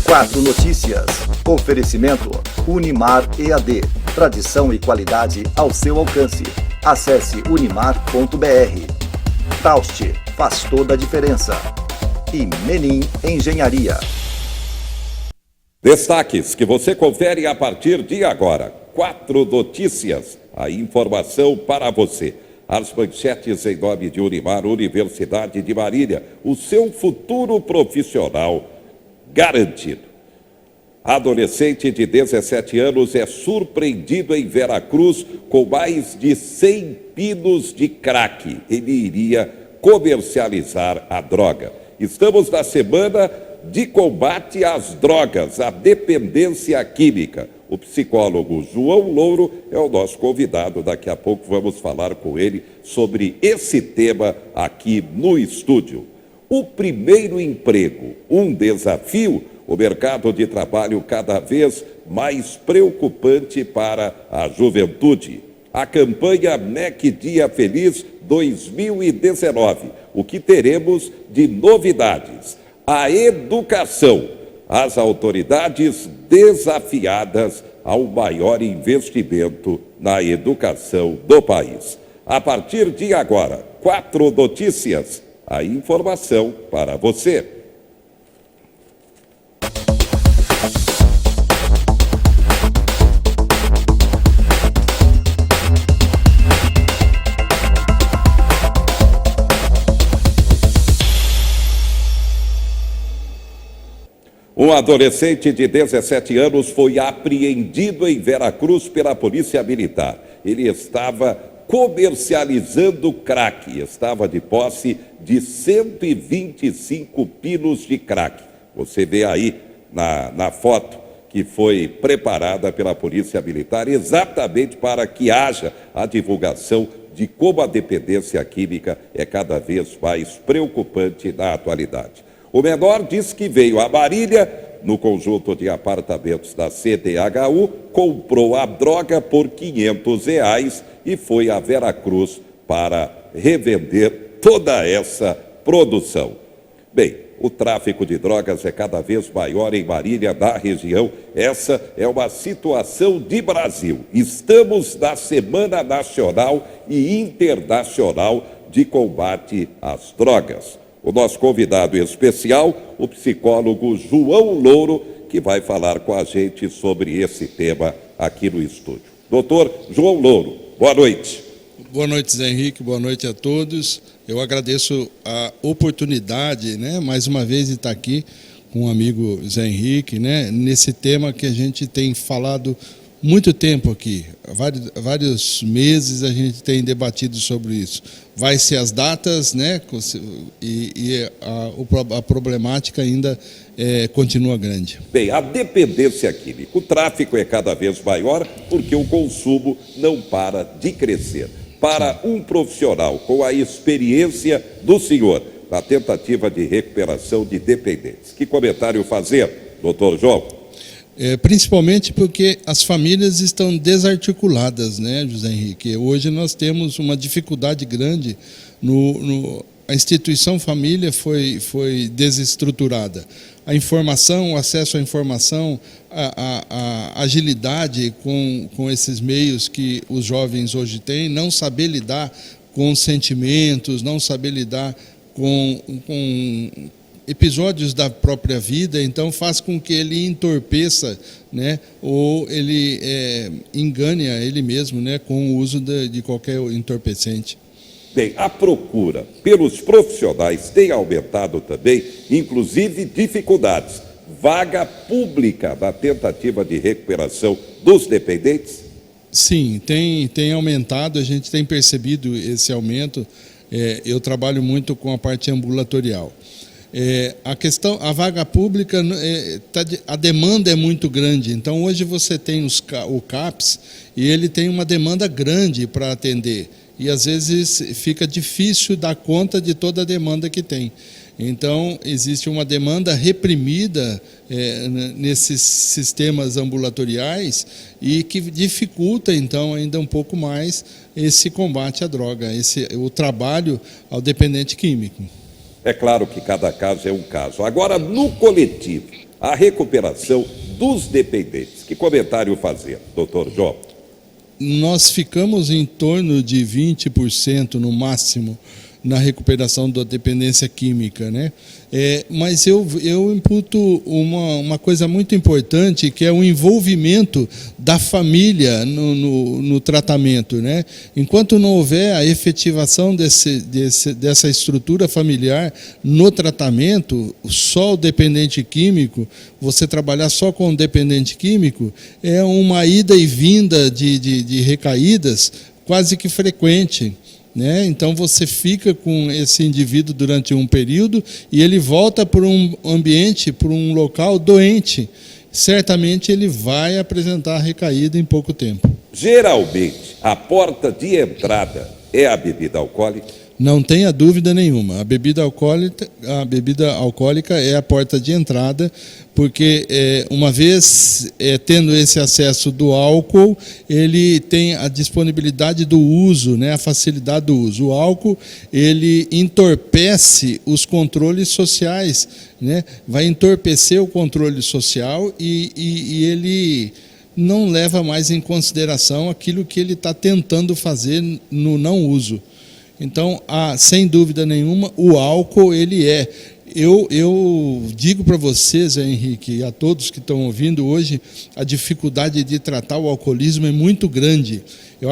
Quatro Notícias. Oferecimento Unimar EAD. Tradição e qualidade ao seu alcance. Acesse unimar.br. Taust, faz toda a diferença. E Menin Engenharia. Destaques que você confere a partir de agora. Quatro Notícias. A informação para você. As manchetes em nome de Unimar, Universidade de Marília. O seu futuro profissional garantido. Adolescente de 17 anos é surpreendido em Veracruz com mais de 100 pinos de crack. Ele iria comercializar a droga. Estamos na semana de combate às drogas, à dependência química. O psicólogo João Louro é o nosso convidado. Daqui a pouco vamos falar com ele sobre esse tema aqui no estúdio. O primeiro emprego, um desafio, o mercado de trabalho cada vez mais preocupante para a juventude. A campanha MEC Dia Feliz 2019. O que teremos de novidades? A educação. As autoridades desafiadas ao maior investimento na educação do país. A partir de agora, Quatro Notícias. A informação para você. Um adolescente de 17 anos foi apreendido em Veracruz pela Polícia Militar. Ele estava comercializando crack, estava de posse de 125 pinos de crack. Você vê aí na foto que foi preparada pela Polícia Militar exatamente para que haja a divulgação de como a dependência química é cada vez mais preocupante na atualidade. O menor diz que veio a Marília, no conjunto de apartamentos da CDHU, comprou a droga por R$500 e foi a Veracruz para revender toda essa produção. Bem, o tráfico de drogas é cada vez maior em Marília, na região. Essa é uma situação de Brasil. Estamos na Semana Nacional e Internacional de Combate às Drogas. O nosso convidado especial, o psicólogo João Louro, que vai falar com a gente sobre esse tema aqui no estúdio. Doutor João Louro, boa noite. Boa noite, Zé Henrique, boa noite a todos. Eu agradeço a oportunidade, mais uma vez, de estar aqui com o amigo Zé Henrique, nesse tema que a gente tem falado muito tempo aqui, vários meses a gente tem debatido sobre isso. Vai ser as datas, e a problemática ainda continua grande. Bem, a dependência química, o tráfico é cada vez maior porque o consumo não para de crescer. Para um profissional com a experiência do senhor na tentativa de recuperação de dependentes, que comentário fazer, doutor João? Principalmente porque as famílias estão desarticuladas, José Henrique? Hoje nós temos uma dificuldade grande, a instituição família foi desestruturada. A informação, o acesso à informação, a agilidade com esses meios que os jovens hoje têm, não saber lidar com sentimentos, não saber lidar com episódios da própria vida, então faz com que ele entorpeça, ou ele engane a ele mesmo, com o uso de qualquer entorpecente. Bem, a procura pelos profissionais tem aumentado também, inclusive dificuldades. Vaga pública na tentativa de recuperação dos dependentes? Sim, tem aumentado, a gente tem percebido esse aumento. Eu trabalho muito com a parte ambulatorial. A vaga pública, a demanda é muito grande, então hoje você tem o CAPS e ele tem uma demanda grande para atender e às vezes fica difícil dar conta de toda a demanda que tem. Então existe uma demanda reprimida nesses sistemas ambulatoriais e que dificulta então ainda um pouco mais esse combate à droga, o trabalho ao dependente químico. É claro que cada caso é um caso. Agora, no coletivo, a recuperação dos dependentes. Que comentário fazer, doutor João? Nós ficamos em torno de 20% no máximo na recuperação da dependência química, né? Mas eu imputo uma coisa muito importante, que é o envolvimento da família no tratamento, né? Enquanto não houver a efetivação dessa estrutura familiar no tratamento, só o dependente químico, você trabalhar só com o dependente químico, é uma ida e vinda de recaídas quase que frequente. Né? Então você fica com esse indivíduo durante um período e ele volta para um ambiente, para um local doente. Certamente ele vai apresentar recaída em pouco tempo. Geralmente, a porta de entrada é a bebida alcoólica? Não tenha dúvida nenhuma. A bebida alcoólica é a porta de entrada, porque uma vez tendo esse acesso do álcool, ele tem a disponibilidade do uso, né, a facilidade do uso. O álcool, ele entorpece os controles sociais, né, vai entorpecer o controle social e ele não leva mais em consideração aquilo que ele está tentando fazer no não uso. Então, sem dúvida nenhuma, o álcool, ele é. Eu digo para vocês, Henrique, e a todos que estão ouvindo hoje, a dificuldade de tratar o alcoolismo é muito grande. Eu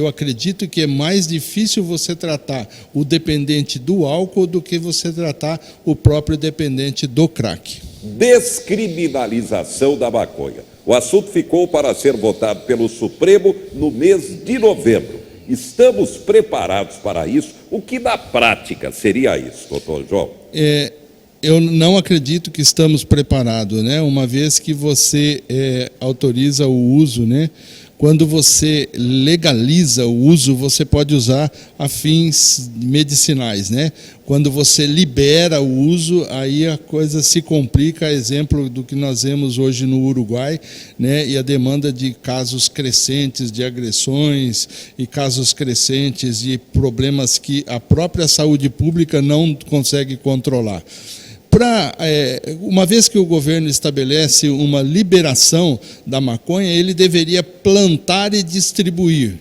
acredito que é mais difícil você tratar o dependente do álcool do que você tratar o próprio dependente do crack. Descriminalização da maconha. O assunto ficou para ser votado pelo Supremo no mês de novembro. Estamos preparados para isso? O que na prática seria isso, doutor João? Eu não acredito que estamos preparados, né? Uma vez que você autoriza o uso, né? Quando você legaliza o uso, você pode usar a fins medicinais, né? Quando você libera o uso, aí a coisa se complica, exemplo do que nós vemos hoje no Uruguai, né? E a demanda de casos crescentes de agressões e casos crescentes de problemas que a própria saúde pública não consegue controlar. Uma vez que o governo estabelece uma liberação da maconha, ele deveria plantar e distribuir.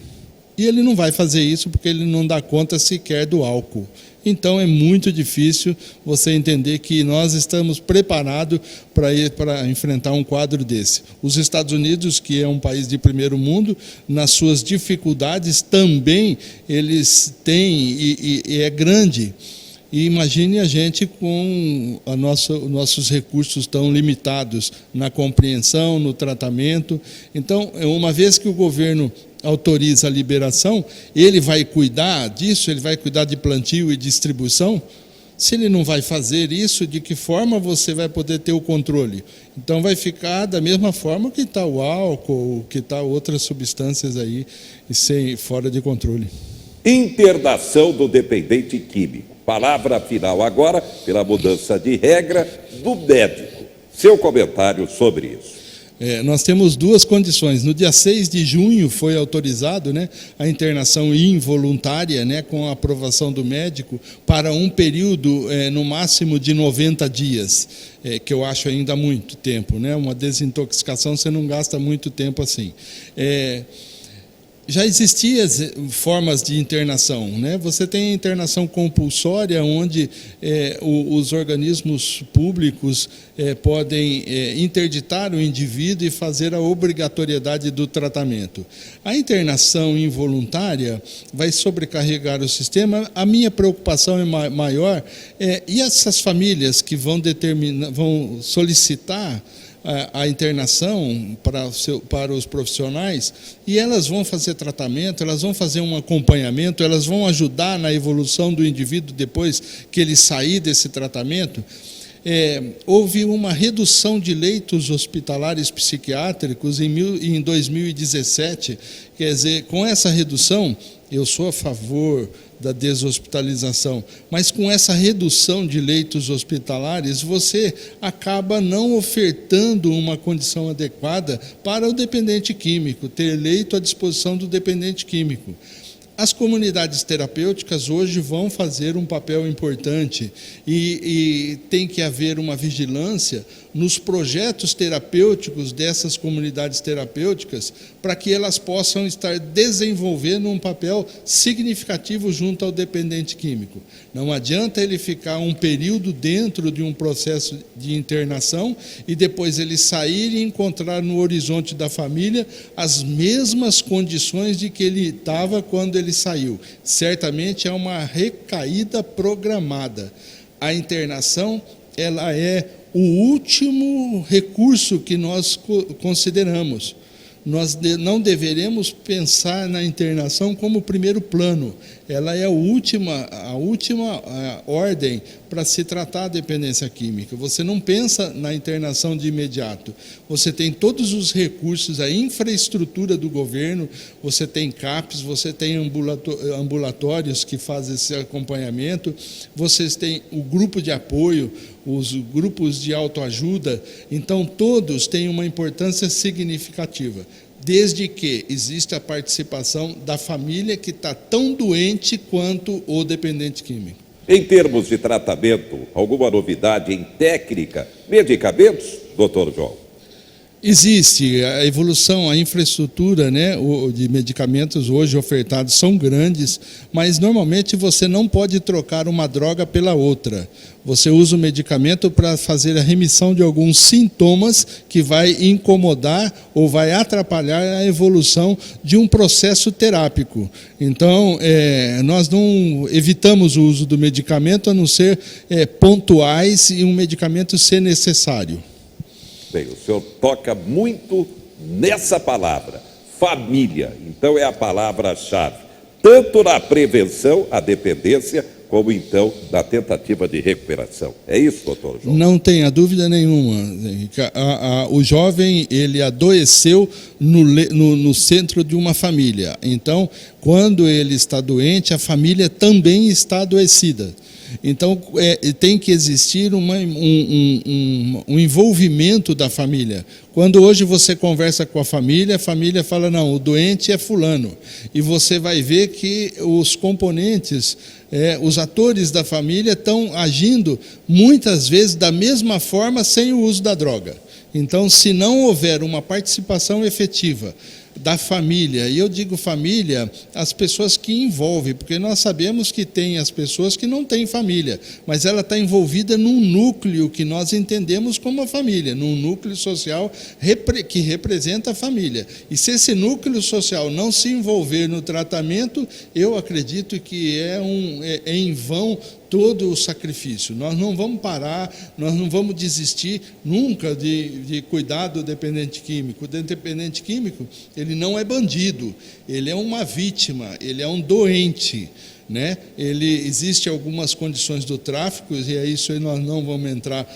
E ele não vai fazer isso porque ele não dá conta sequer do álcool. Então é muito difícil você entender que nós estamos preparados para enfrentar um quadro desse. Os Estados Unidos, que é um país de primeiro mundo, nas suas dificuldades também eles têm, e é grande. E imagine a gente com nossos recursos tão limitados na compreensão, no tratamento. Então, uma vez que o governo autoriza a liberação, ele vai cuidar disso, ele vai cuidar de plantio e distribuição. Se ele não vai fazer isso, de que forma você vai poder ter o controle? Então vai ficar da mesma forma que está o álcool, que está outras substâncias aí fora de controle. Internação do dependente químico. Palavra final agora, pela mudança de regra do médico. Seu comentário sobre isso. Nós temos duas condições. No dia 6 de junho foi autorizado, né, a internação involuntária, né, com a aprovação do médico, para um período no máximo de 90 dias, que eu acho ainda muito tempo, né? Uma desintoxicação você não gasta muito tempo assim. Já existiam formas de internação, né? Você tem a internação compulsória, onde os organismos públicos podem interditar o indivíduo e fazer a obrigatoriedade do tratamento. A internação involuntária vai sobrecarregar o sistema. A minha preocupação é maior, e essas famílias que vão solicitar a internação para os profissionais, e elas vão fazer tratamento, elas vão fazer um acompanhamento, elas vão ajudar na evolução do indivíduo depois que ele sair desse tratamento. Houve uma redução de leitos hospitalares psiquiátricos em 2017, quer dizer, com essa redução, eu sou a favor da deshospitalização, mas com essa redução de leitos hospitalares, você acaba não ofertando uma condição adequada para o dependente químico, ter leito à disposição do dependente químico. As comunidades terapêuticas hoje vão fazer um papel importante e tem que haver uma vigilância nos projetos terapêuticos dessas comunidades terapêuticas para que elas possam estar desenvolvendo um papel significativo junto ao dependente químico. Não adianta ele ficar um período dentro de um processo de internação e depois ele sair e encontrar no horizonte da família as mesmas condições de que ele estava quando ele saiu. Certamente é uma recaída programada. A internação, ela é o último recurso que nós consideramos. Nós não deveremos pensar na internação como primeiro plano. Ela é a última ordem para se tratar a dependência química. Você não pensa na internação de imediato. Você tem todos os recursos, a infraestrutura do governo, você tem CAPs, você tem ambulatórios que fazem esse acompanhamento, vocês têm o grupo de apoio, os grupos de autoajuda. Então, todos têm uma importância significativa, desde que exista a participação da família que está tão doente quanto o dependente químico. Em termos de tratamento, alguma novidade em técnica, medicamentos, doutor João? Existe a evolução, a infraestrutura, né, de medicamentos hoje ofertados são grandes, mas normalmente você não pode trocar uma droga pela outra. Você usa o medicamento para fazer a remissão de alguns sintomas que vai incomodar ou vai atrapalhar a evolução de um processo terápico. Então, nós não evitamos o uso do medicamento a não ser pontuais e um medicamento ser necessário. Bem, o senhor toca muito nessa palavra, família. Então é a palavra-chave, tanto na prevenção à dependência, como então na tentativa de recuperação. É isso, doutor João? Não tenha dúvida nenhuma. O jovem, ele adoeceu no centro de uma família. Então, quando ele está doente, a família também está adoecida. Então, tem que existir um envolvimento da família. Quando hoje você conversa com a família fala, não, o doente é fulano. E você vai ver que os componentes, os atores da família estão agindo muitas vezes da mesma forma sem o uso da droga. Então, se não houver uma participação efetiva da família, e eu digo família, as pessoas que envolvem, porque nós sabemos que tem as pessoas que não têm família, mas ela está envolvida num núcleo que nós entendemos como a família, num núcleo social que representa a família. E se esse núcleo social não se envolver no tratamento, eu acredito que é em vão todo o sacrifício. Nós não vamos parar, nós não vamos desistir nunca de cuidar do dependente químico. O dependente químico, ele não é bandido, ele é uma vítima, ele é um doente, né? Existe algumas condições do tráfico, e é isso aí nós não vamos entrar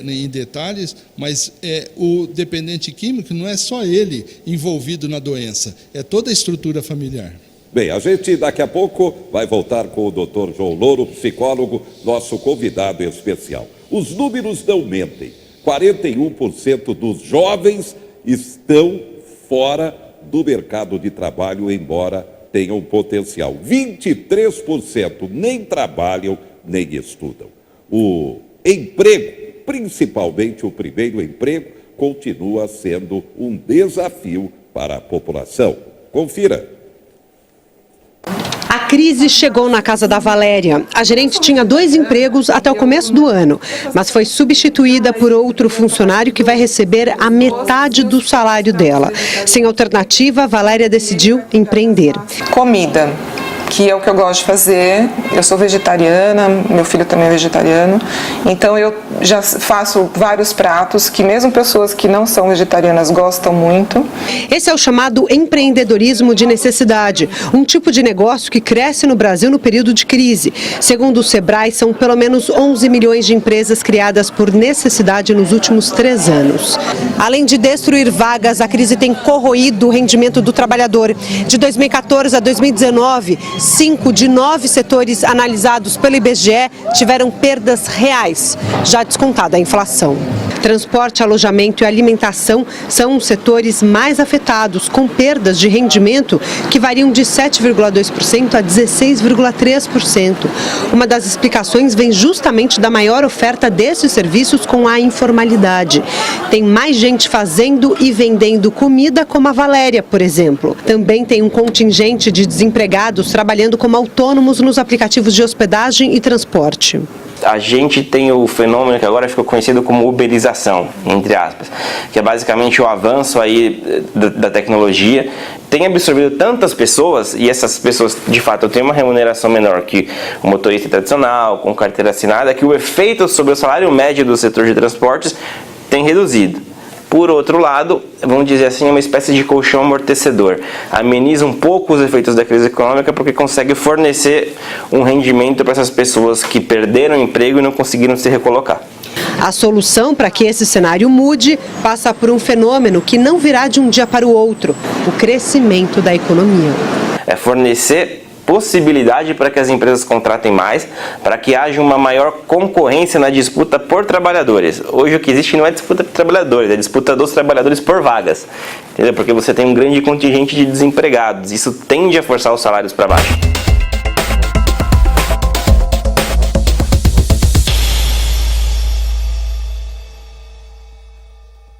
em detalhes, mas o dependente químico não é só ele envolvido na doença, é toda a estrutura familiar. Bem, a gente daqui a pouco vai voltar com o Dr. João Louro, psicólogo, nosso convidado especial. Os números não mentem. 41% dos jovens estão fora do mercado de trabalho, embora tenham potencial. 23% nem trabalham, nem estudam. O emprego, principalmente o primeiro emprego, continua sendo um desafio para a população. Confira. A crise chegou na casa da Valéria. A gerente tinha 2 empregos até o começo do ano, mas foi substituída por outro funcionário que vai receber a metade do salário dela. Sem alternativa, a Valéria decidiu empreender. Comida, que é o que eu gosto de fazer. Eu sou vegetariana, meu filho também é vegetariano, então eu já faço vários pratos que mesmo pessoas que não são vegetarianas gostam muito. Esse é o chamado empreendedorismo de necessidade, um tipo de negócio que cresce no Brasil no período de crise. Segundo o Sebrae, são pelo menos 11 milhões de empresas criadas por necessidade nos últimos 3 anos. Além de destruir vagas, a crise tem corroído o rendimento do trabalhador. De 2014 a 2019, 5 de 9 setores analisados pelo IBGE tiveram perdas reais, já descontada a inflação. Transporte, alojamento e alimentação são os setores mais afetados, com perdas de rendimento que variam de 7,2% a 16,3%. Uma das explicações vem justamente da maior oferta desses serviços com a informalidade. Tem mais gente fazendo e vendendo comida, como a Valéria, por exemplo. Também tem um contingente de desempregados trabalhando como autônomos nos aplicativos de hospedagem e transporte. A gente tem o fenômeno que agora ficou conhecido como uberização, entre aspas, que é basicamente o avanço aí da tecnologia, tem absorvido tantas pessoas, e essas pessoas, de fato, têm uma remuneração menor que o motorista tradicional, com carteira assinada, que o efeito sobre o salário médio do setor de transportes tem reduzido. Por outro lado, vamos dizer assim, é uma espécie de colchão amortecedor. Ameniza um pouco os efeitos da crise econômica porque consegue fornecer um rendimento para essas pessoas que perderam o emprego e não conseguiram se recolocar. A solução para que esse cenário mude passa por um fenômeno que não virá de um dia para o outro: o crescimento da economia. É fornecer possibilidade para que as empresas contratem mais, para que haja uma maior concorrência na disputa por trabalhadores. Hoje o que existe não é disputa por trabalhadores, é disputa dos trabalhadores por vagas, entendeu? Porque você tem um grande contingente de desempregados, isso tende a forçar os salários para baixo.